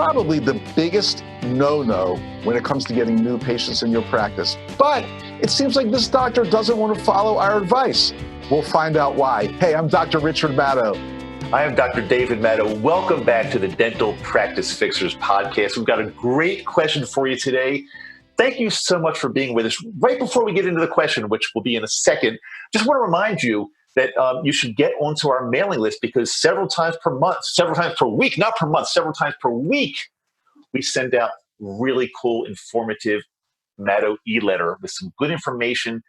probably the biggest no-no when it comes to getting new patients in your practice. But it seems like this doctor doesn't want to follow our advice. We'll find out why. Hey, I'm Dr. Richard Maddow. I am Dr. David Maddow. Welcome back to the Dental Practice Fixers podcast. We've got a great question for you today. Thank you so much for being with us. Right before we get into the question, which will be in a second, just want to remind you that you should get onto our mailing list because several times per week, not per month, several times per week, we send out really cool, informative Maddow e-letter with some good information.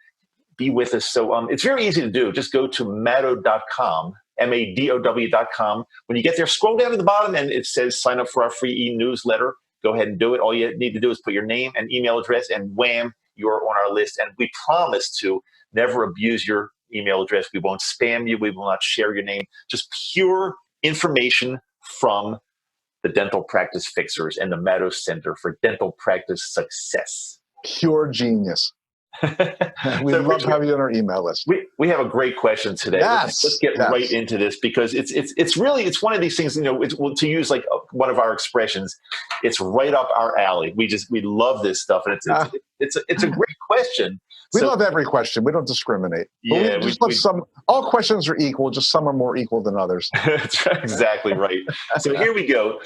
Be with us. So it's very easy to do. Just go to maddow.com, MADOW.com. When you get there, scroll down to the bottom and it says sign up for our free e-newsletter. Go ahead and do it. All you need to do is put your name and email address and wham, you're on our list. And we promise to never abuse your email address. We won't spam you. We will not share your name. Just pure information from the Dental Practice Fixers and the Maddow Center for Dental Practice Success. Pure genius. We love having you on our email list. We have a great question today. Yes, let's get right into this because it's one of these things, to use like one of our expressions, it's right up our alley. We love this stuff, and it's a great question. We love every question. We don't discriminate. Yeah, all questions are equal, just some are more equal than others. That's exactly right. So here we go.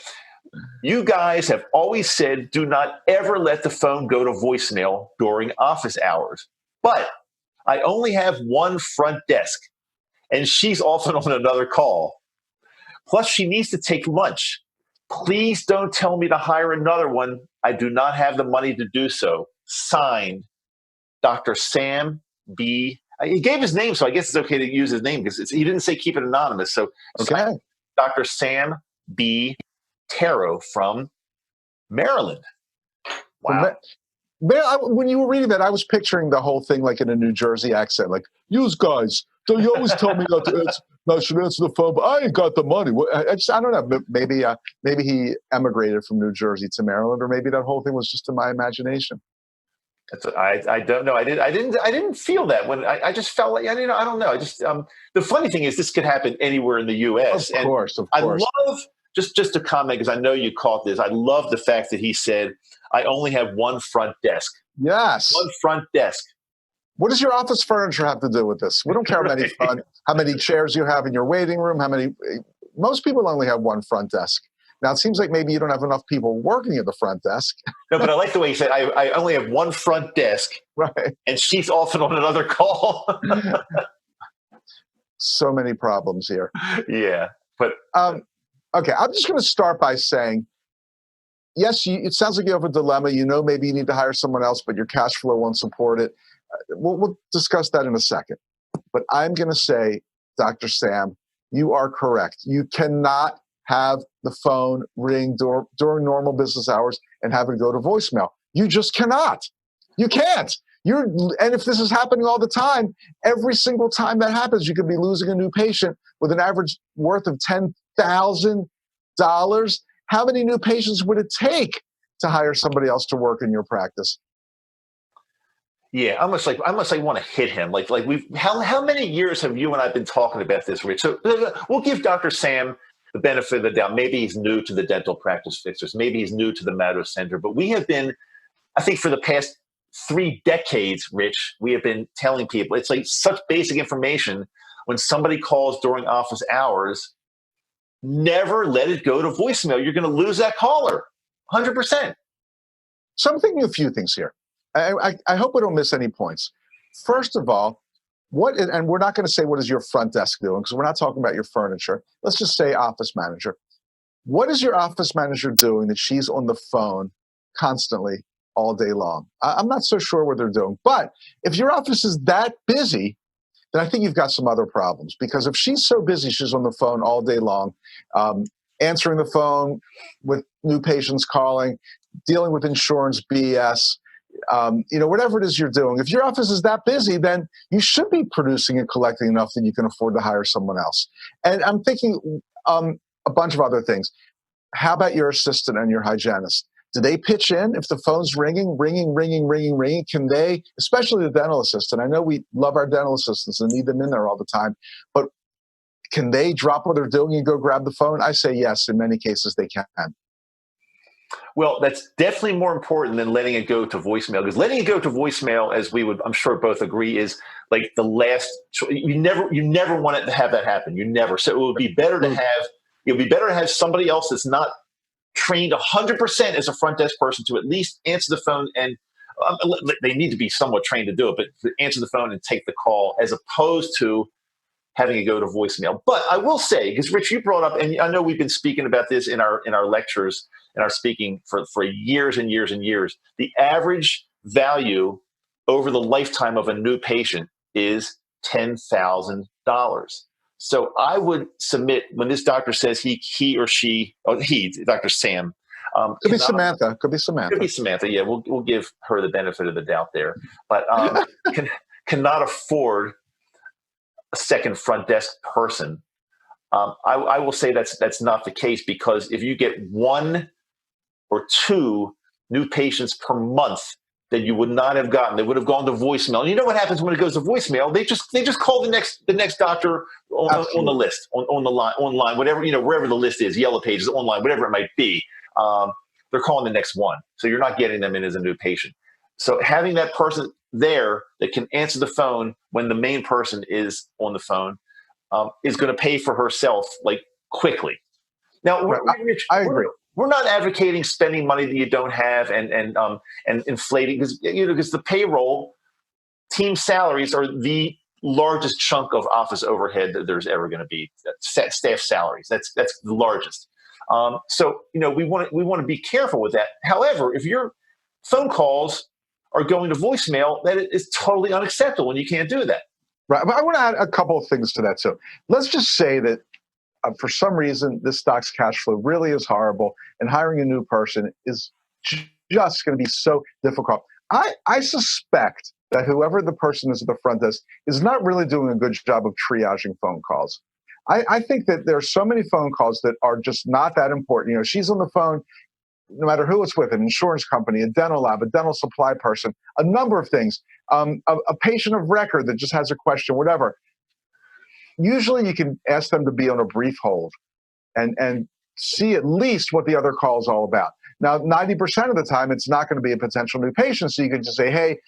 You guys have always said do not ever let the phone go to voicemail during office hours. But I only have one front desk, and she's often on another call. Plus, she needs to take lunch. Please don't tell me to hire another one. I do not have the money to do so. Signed, Dr. Sam B. He gave his name, so I guess it's okay to use his name because he didn't say keep it anonymous. So, okay. Dr. Sam B. Tarot from Maryland. Wow. When you were reading that, I was picturing the whole thing like in a New Jersey accent, like, "You guys, don't you always tell me not to answer the phone, but I ain't got the money." I don't know. Maybe he emigrated from New Jersey to Maryland, or maybe that whole thing was just in my imagination. I don't know. I didn't feel that when I just felt like I don't know. I just the funny thing is this could happen anywhere in the U.S. Of course. I love just to comment because I know you caught this. I love the fact that he said, "I only have one front desk." Yes, one front desk. What does your office furniture have to do with this? We don't care how many chairs you have in your waiting room. Most people only have one front desk. Now, it seems like maybe you don't have enough people working at the front desk. No, but I like the way he said, I only have one front desk, right? And she's often on another call. So many problems here. Yeah, but okay, I'm just going to start by saying, yes, it sounds like you have a dilemma. Maybe you need to hire someone else, but your cash flow won't support it. We'll discuss that in a second. But I'm going to say, Dr. Sam, you are correct. You cannot have the phone ring during normal business hours and have it go to voicemail. You just cannot. You can't. And if this is happening all the time, every single time that happens, you could be losing a new patient with an average worth of $10,000. How many new patients would it take to hire somebody else to work in your practice? Yeah, I almost want to hit him. How many years have you and I been talking about this, Rich? So we'll give Dr. Sam the benefit of the doubt. Maybe he's new to the Dental Practice Fixers. Maybe he's new to the Maddow Center. But we have been, I think for the past 3 decades, Rich, we have been telling people, it's like such basic information. When somebody calls during office hours, never let it go to voicemail. You're going to lose that caller, 100%. So I'm thinking a few things here. I hope we don't miss any points. First of all, and we're not going to say what is your front desk doing because we're not talking about your furniture. Let's just say office manager. What is your office manager doing that she's on the phone constantly all day long? I'm not so sure what they're doing. But if your office is that busy, then I think you've got some other problems. Because if she's so busy, she's on the phone all day long, answering the phone with new patients calling, dealing with insurance BS, whatever it is you're doing. If your office is that busy, then you should be producing and collecting enough that you can afford to hire someone else. And I'm thinking a bunch of other things. How about your assistant and your hygienist? Do they pitch in if the phone's ringing? Can they, especially the dental assistant? I know we love our dental assistants and need them in there all the time, but can they drop what they're doing and go grab the phone? I say yes, in many cases they can. Well, that's definitely more important than letting it go to voicemail, because letting it go to voicemail, as we would, I'm sure, both agree, is like the last. You never want it to have that happen. You never. So it would be better to have somebody else that's not trained 100% as a front desk person to at least answer the phone, and they need to be somewhat trained to do it, but to answer the phone and take the call, as opposed to having it go to voicemail. But I will say, because Rich, you brought up, and I know we've been speaking about this in our lectures and our speaking for years and years and years. The average value over the lifetime of a new patient is $10,000. So I would submit, when this doctor says he or she, oh, he, Dr. Sam, Could be Samantha. Could be could be Samantha. Samantha. Yeah, we'll give her the benefit of the doubt there, but cannot afford a second front desk person. I will say that's not the case, because if you get one or two new patients per month that you would not have gotten, they would have gone to voicemail. And you know what happens when it goes to voicemail? They just call the next doctor on the list, on the line, online, whatever, wherever the list is, Yellow Pages, online, whatever it might be. They're calling the next one, so you're not getting them in as a new patient. So having that person there that can answer the phone when the main person is on the phone is going to pay for herself, like, quickly. Now, Right. I agree. we're not advocating spending money that you don't have, and inflating, because the payroll team salaries are the largest chunk of office overhead that there's ever going to be. Staff salaries, that's the largest. So we want to be careful with that. However, if your phone calls are going to voicemail, that is totally unacceptable, and you can't do that. Right. But I want to add a couple of things to that too. Let's just say that for some reason this stock's cash flow really is horrible, and hiring a new person is just going to be so difficult. I suspect that whoever the person is at the front desk is not really doing a good job of triaging phone calls. I think that there are so many phone calls that are just not that important. She's on the phone, no matter who it's with, an insurance company, a dental lab, a dental supply person, a number of things, a patient of record that just has a question, whatever. Usually you can ask them to be on a brief hold and see at least what the other call is all about. Now, 90% of the time, it's not going to be a potential new patient, so you can just say, hey,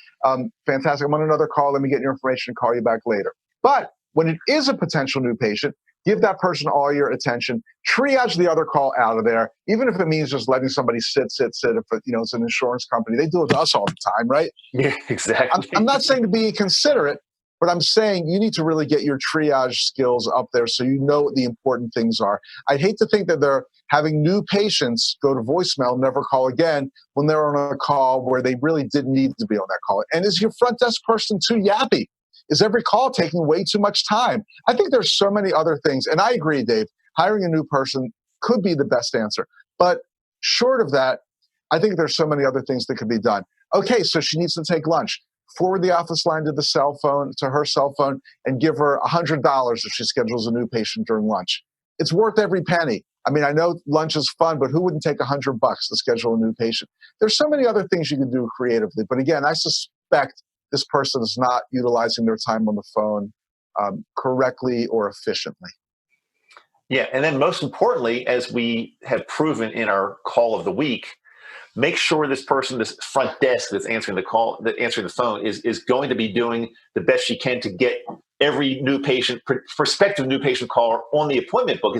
fantastic, I'm on another call, let me get your information and call you back later. But when it is a potential new patient, give that person all your attention, triage the other call out of there, even if it means just letting somebody sit. If it's an insurance company, they do it to us all the time, right? Yeah, exactly. I'm not saying to be considerate, but I'm saying you need to really get your triage skills up there so you know what the important things are. I'd hate to think that they're having new patients go to voicemail, never call again, when they're on a call where they really didn't need to be on that call. And is your front desk person too yappy? Is every call taking way too much time? I think there's so many other things. And I agree, Dave, hiring a new person could be the best answer. But short of that, I think there's so many other things that could be done. Okay, so she needs to take lunch. Forward the office line to her cell phone, and give her $100 if she schedules a new patient during lunch. It's worth every penny. I mean, I know lunch is fun, but who wouldn't take $100 to schedule a new patient? There's so many other things you can do creatively. But again, I suspect this person is not utilizing their time on the phone correctly or efficiently. Yeah, and then most importantly, as we have proven in our call of the week, make sure this front desk that's answering the phone is going to be doing the best she can to get every prospective new patient caller on the appointment book.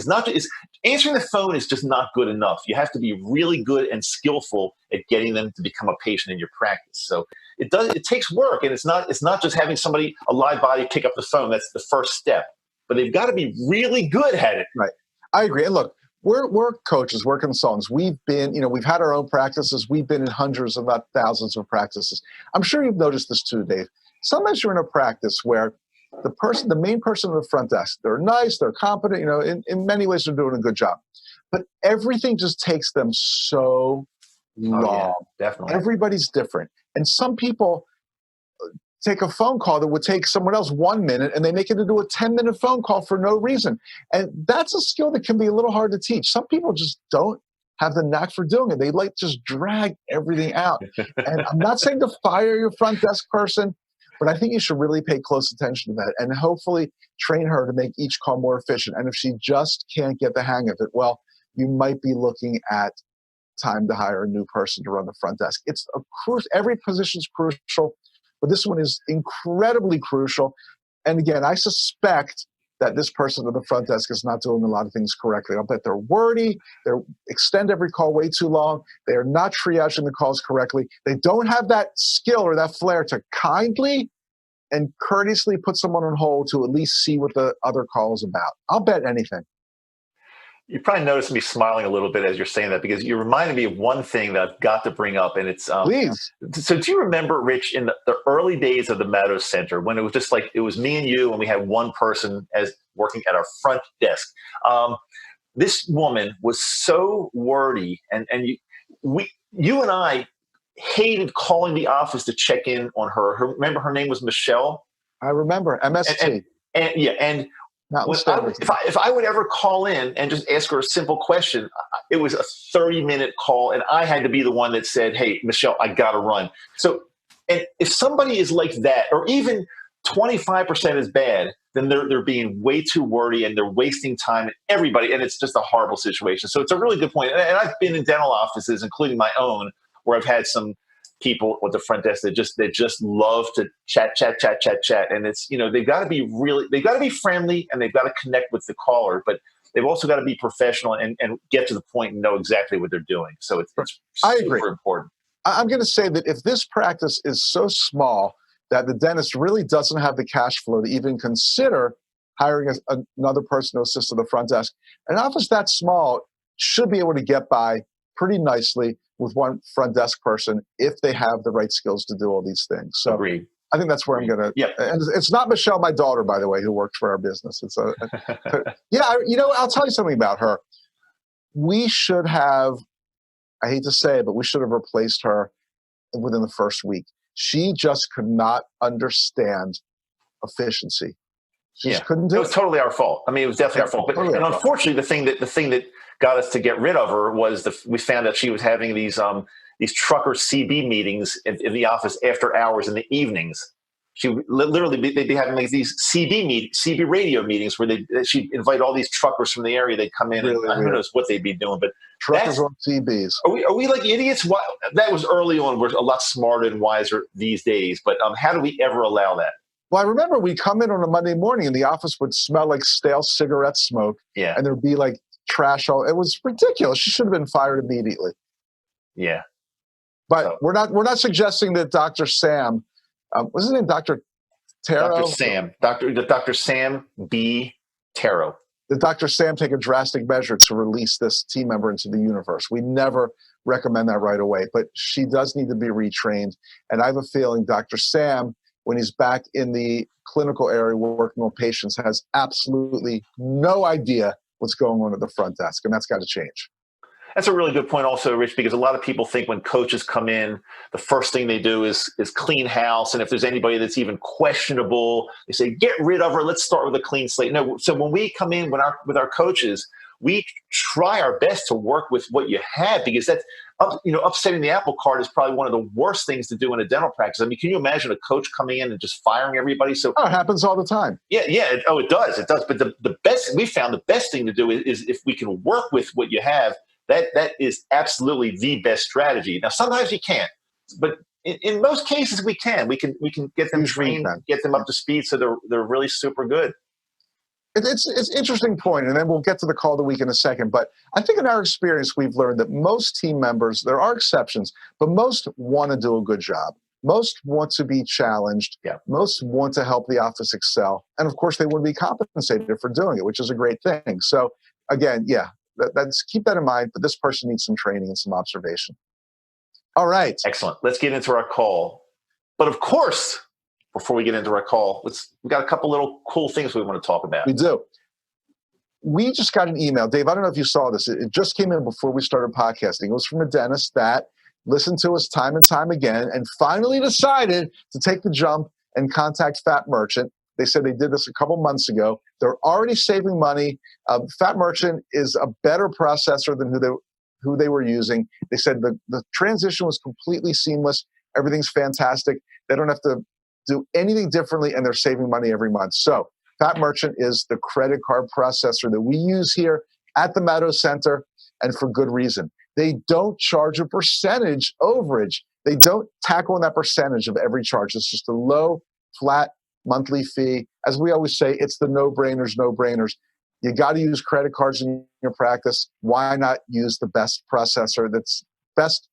Answering the phone is just not good enough. You have to be really good and skillful at getting them to become a patient in your practice. So it takes work, and it's not just having a live body pick up the phone. That's the first step, but they've got to be really good at it. Right. I agree. And look, we're coaches, we're consultants. We've had our own practices. We've been in hundreds, if not thousands of practices. I'm sure you've noticed this too, Dave. Sometimes you're in a practice where the main person at the front desk, they're nice, they're competent, in many ways they're doing a good job. But everything just takes them so long. Oh, yeah, definitely. Everybody's different. And some people take a phone call that would take someone else 1 minute, and they make it into a 10-minute phone call for no reason. And that's a skill that can be a little hard to teach. Some people just don't have the knack for doing it. They just drag everything out. And I'm not saying to fire your front desk person, but I think you should really pay close attention to that and hopefully train her to make each call more efficient. And if she just can't get the hang of it, well, you might be looking at time to hire a new person to run the front desk. It's a every position's crucial, but this one is incredibly crucial. And again, I suspect that this person at the front desk is not doing a lot of things correctly. I'll bet they're wordy, they extend every call way too long, they are not triaging the calls correctly, they don't have that skill or that flair to kindly and courteously put someone on hold to at least see what the other call is about. I'll bet anything. You probably noticed me smiling a little bit as you're saying that, because you reminded me of one thing that I've got to bring up, and it's please. So do you remember, Rich, in the early days of the Meadows Center, when it was just like it was me and you, and we had one person as working at our front desk? This woman was so wordy, and you and I hated calling the office to check in on her. Remember, her name was Michelle. I remember MST. And if I would ever call in and just ask her a simple question, it was a 30-minute call, and I had to be the one that said, "Hey, Michelle, I got to run." So, and if somebody is like that, or even 25% is bad, then they're being way too wordy and they're wasting time and everybody, and it's just a horrible situation. So it's a really good point. And I've been in dental offices, including my own, where I've had some people at the front desk that just love to chat, and it's, they've got to be friendly, and they've got to connect with the caller, but they've also got to be professional and get to the point and know exactly what they're doing. So it's super important. I'm going to say that if this practice is so small that the dentist really doesn't have the cash flow to even consider hiring another person to assist at the front desk, an office that small should be able to get by pretty nicely with one front desk person if they have the right skills to do all these things. So agreed. I think that's where I'm going to. Yeah. And it's not Michelle, my daughter, by the way, who works for our business. It's I'll tell you something about her. We should have, I hate to say it, but we should have replaced her within the first week. She just could not understand efficiency. She just couldn't do it. It was totally our fault. I mean, it was definitely our fault. And unfortunately, the thing that got us to get rid of her was we found that she was having these trucker CB meetings in the office after hours in the evenings. She literally, they'd be having like these CB radio meetings where she'd invite all these truckers from the area. They'd come in, and who knows what they'd be doing. But truckers on CBs. Are we like idiots? That was early on. We're a lot smarter and wiser these days. But how do we ever allow that? Well, I remember we'd come in on a Monday morning and the office would smell like stale cigarette smoke. Yeah. And there'd be like trash all. It was ridiculous. She should have been fired immediately. Yeah. But we're not suggesting that Dr. Sam, what's his name? Dr. Taro? Dr. Sam B. Taro. Did Dr. Sam take a drastic measure to release this team member into the universe? We never recommend that right away, but she does need to be retrained. And I have a feeling Dr. Sam, when he's back in the clinical area working on patients, has absolutely no idea what's going on at the front desk, and that's got to change. That's a really good point also, Rich, because a lot of people think when coaches come in, the first thing they do is clean house. And if there's anybody that's even questionable, they say, get rid of her. Let's start with a clean slate. No, so when we come in with our coaches, we try our best to work with what you have, because that's, upsetting the apple cart is probably one of the worst things to do in a dental practice. I mean, can you imagine a coach coming in and just firing everybody? So it happens all the time. Yeah. It does. But we found the best thing to do is if we can work with what you have, that is absolutely the best strategy. Now, sometimes you can't, but in most cases we can. We can get them trained, get them up to speed, so they're really super good. It's an interesting point, and then we'll get to the call of the week in a second. But I think in our experience, we've learned that most team members, there are exceptions, but most want to do a good job. Most want to be challenged. Yeah. Most want to help the office excel. And of course, they want to be compensated for doing it, which is a great thing. So again, that's keep that in mind, but this person needs some training and some observation. All right. Excellent. Let's get into our call. But of course, before we get into our call, we got a couple little cool things we want to talk about. We do. We just got an email. Dave, I don't know if you saw this. It just came in before we started podcasting. It was from a dentist that listened to us time and time again and finally decided to take the jump and contact Fat Merchant. They said they did this a couple months ago. They're already saving money. Fat Merchant is a better processor than who they were using. They said the transition was completely seamless. Everything's fantastic. They don't have to do anything differently, and they're saving money every month. So Fat Merchant is the credit card processor that we use here at the Meadows Center, and for good reason. They don't charge a percentage overage. They don't tack on that percentage of every charge. It's just a low, flat monthly fee. As we always say, it's the no-brainers, no-brainers. You got to use credit cards in your practice. Why not use the best processor that's best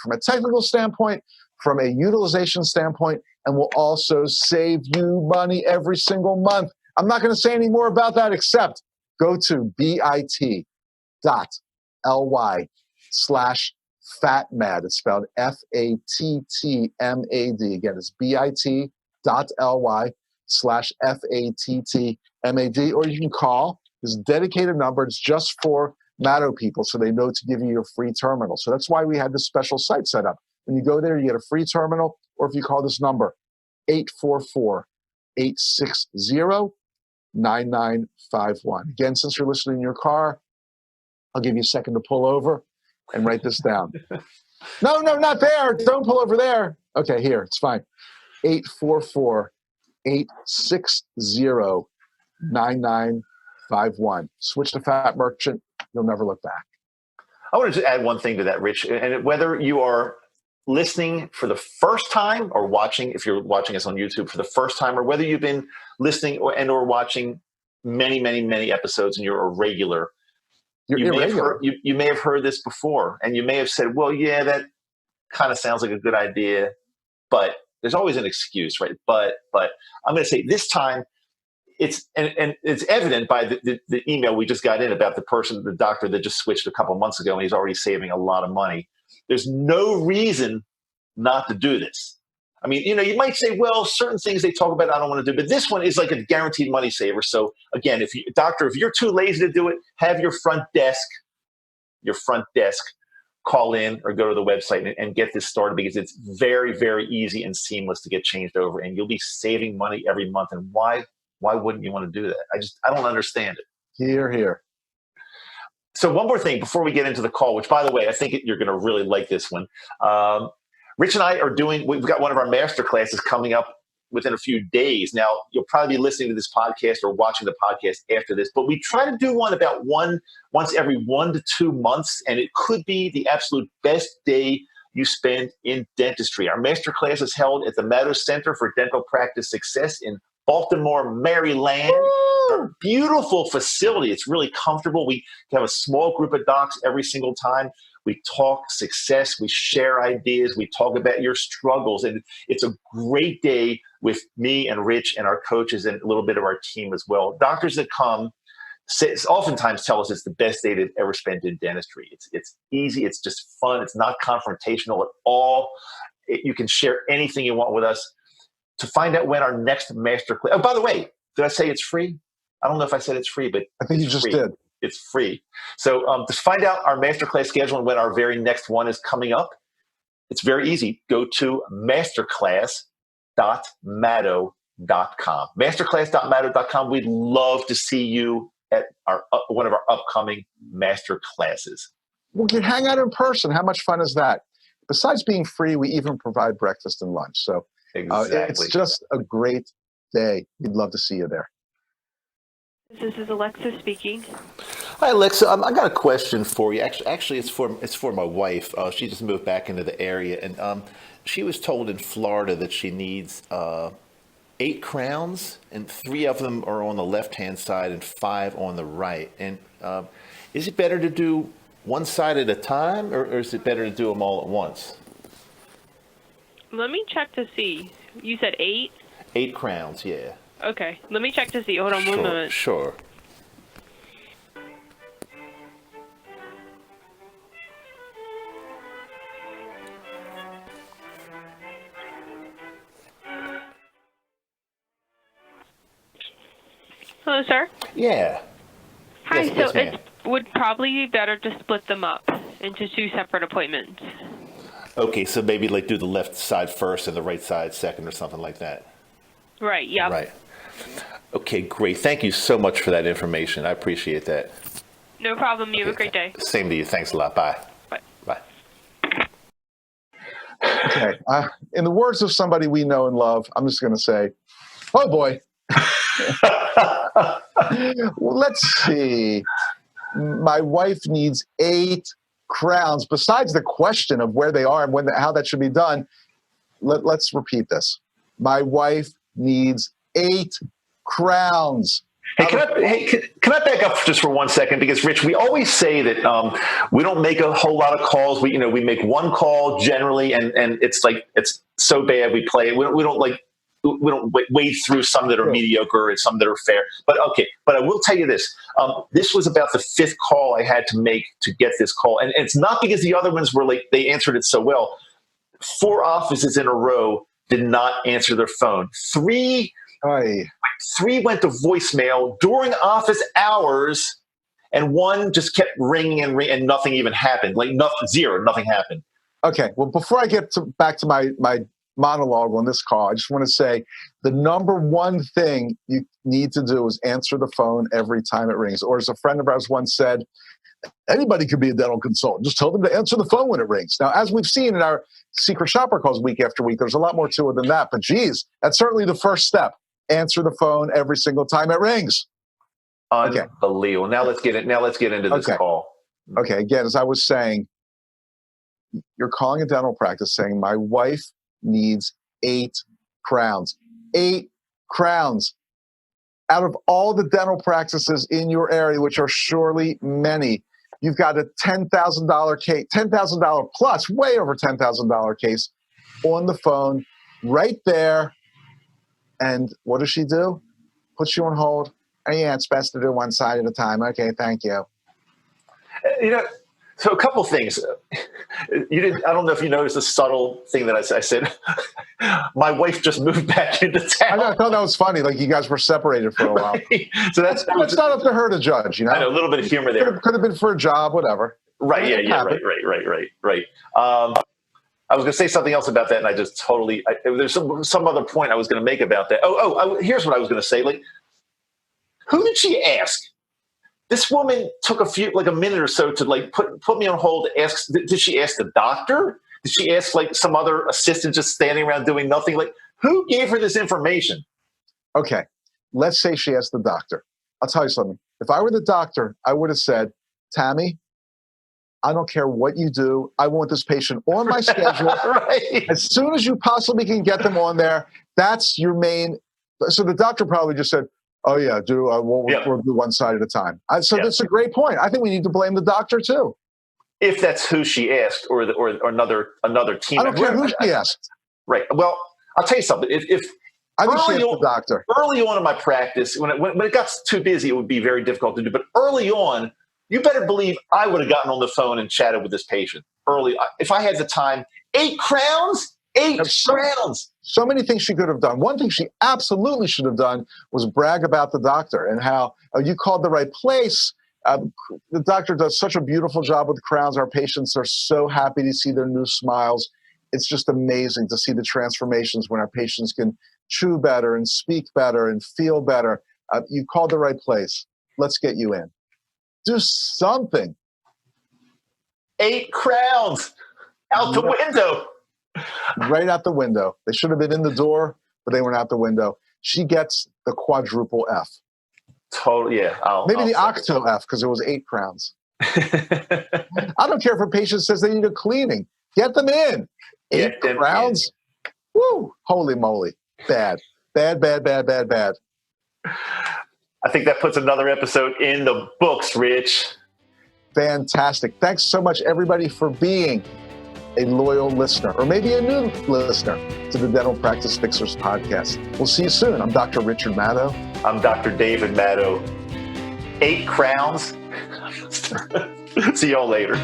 from a technical standpoint, from a utilization standpoint, and will also save you money every single month? I'm not going to say any more about that except go to bit.ly/fatmad. It's spelled FATTMAD. Again, it's bit.ly/FATTMAD. Or you can call this dedicated number. It's just for Matto people, so they know to give you your free terminal. So that's why we had this special site set up. When you go there, you get a free terminal, or if you call this number, 844-860-9951. Again, since you're listening in your car, I'll give you a second to pull over and write this down. No, not there. Don't pull over there. Okay, here. It's fine. 844-860-9951. Switch to Fat Merchant. You'll never look back. I want to just add one thing to that, Rich. And whether you are listening for the first time or watching, if you're watching us on YouTube for the first time, or whether you've been listening or watching many, many, many episodes and you're a regular, you may have heard this before, and you may have said, well, yeah, that kind of sounds like a good idea, but there's always an excuse, right? But I'm going to say this time, it's evident by the email we just got in about the doctor that just switched a couple months ago, and he's already saving a lot of money. There's no reason not to do this. I mean, you might say, well, certain things they talk about I don't want to do, but this one is like a guaranteed money saver. So again, if you're too lazy to do it, have your front desk call in or go to the website and get this started, because it's very, very easy and seamless to get changed over, and you'll be saving money every month. And why wouldn't you want to do that? I don't understand it. Here. So one more thing before we get into the call, which, by the way, I think you're going to really like this one. Rich and I we've got one of our master classes coming up within a few days. Now, you'll probably be listening to this podcast or watching the podcast after this, but we try to do one about once every 1 to 2 months, and it could be the absolute best day you spend in dentistry. Our master class is held at the Matto Center for Dental Practice Success in Baltimore, Maryland. A beautiful facility. It's really comfortable. We have a small group of docs every single time. We talk success. We share ideas. We talk about your struggles. And it's a great day with me and Rich and our coaches and a little bit of our team as well. Doctors that come oftentimes tell us it's the best day they've ever spent in dentistry. It's easy. It's just fun. It's not confrontational at all. You can share anything you want with us. To find out when our next master class. Oh, by the way, did I say it's free? I don't know if I said it's free, but I think you just did. It's free. So to find out our masterclass schedule and when our very next one is coming up, it's very easy. Go to masterclass.matto.com. Masterclass.matto.com. We'd love to see you at one of our upcoming master classes. We can hang out in person. How much fun is that? Besides being free, we even provide breakfast and lunch. So exactly. It's just a great day. We'd love to see you there. This is Alexa speaking. Hi, Alexa. I got a question for you. Actually, it's for my wife. She just moved back into the area, and she was told in Florida that she needs 8 crowns, and 3 of them are on the left-hand side and 5 on the right. And is it better to do one side at a time, or is it better to do them all at once? Let me check to see. You said 8? 8 crowns, yeah. Okay, let me check to see. Hold on one moment. Sure. Hello, sir? Yeah. Hi, Yes, so it would probably be better to split them up into 2 separate appointments. Okay, so maybe like do the left side first and the right side second or something like that. Right, yeah. Right. Okay, great. Thank you so much for that information. I appreciate that. No problem. You have a great day. Same to you. Thanks a lot. Bye. Bye. Bye. Okay. In the words of somebody we know and love, I'm just going to say, oh boy. Well, let's see. My wife needs 8 crowns, besides the question of where they are and how that should be done, let's repeat this. My wife needs 8 crowns. Hey, can I back up just for 1 second? Because Rich, we always say that we don't make a whole lot of calls. We make one call generally, and it's so bad we play it. We don't wade through some that are mediocre and some that are fair. But I will tell you this: this was about the 5th call I had to make to get this call, and it's not because the other ones were they answered it so well. 4 offices in a row did not answer their phone. 3 went to voicemail during office hours, and 1 just kept ringing and nothing even happened. Nothing happened. Okay, well, before I get back to my monologue on this call, I just want to say the number one thing you need to do is answer the phone every time it rings. Or as a friend of ours once said, anybody could be a dental consultant. Just tell them to answer the phone when it rings. Now, as we've seen in our secret shopper calls week after week, there's a lot more to it than that. But geez, that's certainly the first step. Answer the phone every single time it rings. Unbelievable. Now let's get into this call. Okay. Again, as I was saying, you're calling a dental practice saying, my wife needs 8 crowns. 8 crowns. Out of all the dental practices in your area, which are surely many, you've got a $10,000 case, $10,000 plus, way over $10,000 case on the phone right there. And what does she do? Puts you on hold. Oh, yeah, it's best to do one side at a time. Okay, thank you. So a couple things. I don't know if you noticed the subtle thing that I said. My wife just moved back into town. I thought that was funny. Like you guys were separated for a while. Right. So that's it's not up to her to judge. I know, a little bit of humor there. Could have been for a job, whatever. Right. Yeah. Right. I was going to say something else about that, and I just totally. There's some other point I was going to make about that. Here's what I was going to say. Who did she ask? This woman took a minute or so to put me on hold. Did she ask the doctor? Did she ask some other assistant just standing around doing nothing? Who gave her this information? Okay, let's say she asked the doctor. I'll tell you something. If I were the doctor, I would have said, Tammy, I don't care what you do. I want this patient on my schedule. Right. As soon as you possibly can get them on there, that's your main. So the doctor probably just said, oh, yeah, we'll do one side at a time. That's a great point. I think we need to blame the doctor, too. If that's who she asked or another team. I don't care who she asked. Right. Well, I'll tell you something. I think she asked the doctor. Early on in my practice, when it got too busy, it would be very difficult to do. But early on, you better believe I would have gotten on the phone and chatted with this patient. If I had the time, 8 crowns? 8 crowns. So many things she could have done. One thing she absolutely should have done was brag about the doctor and how you called the right place. The doctor does such a beautiful job with crowns. Our patients are so happy to see their new smiles. It's just amazing to see the transformations when our patients can chew better and speak better and feel better. You called the right place. Let's get you in. Do something. 8 crowns out the window. Right out the window. They should have been in the door, but they went out the window. She gets the quadruple F. Totally, yeah. Maybe the octo F because it was 8 crowns. I don't care if a patient says they need a cleaning. Get them in. 8 crowns. Woo! Holy moly. Bad. I think that puts another episode in the books, Rich. Fantastic. Thanks so much, everybody, for being a loyal listener, or maybe a new listener to the Dental Practice Fixers podcast. We'll see you soon. I'm Dr. Richard Maddow. I'm Dr. David Maddow. 8 crowns. See y'all later.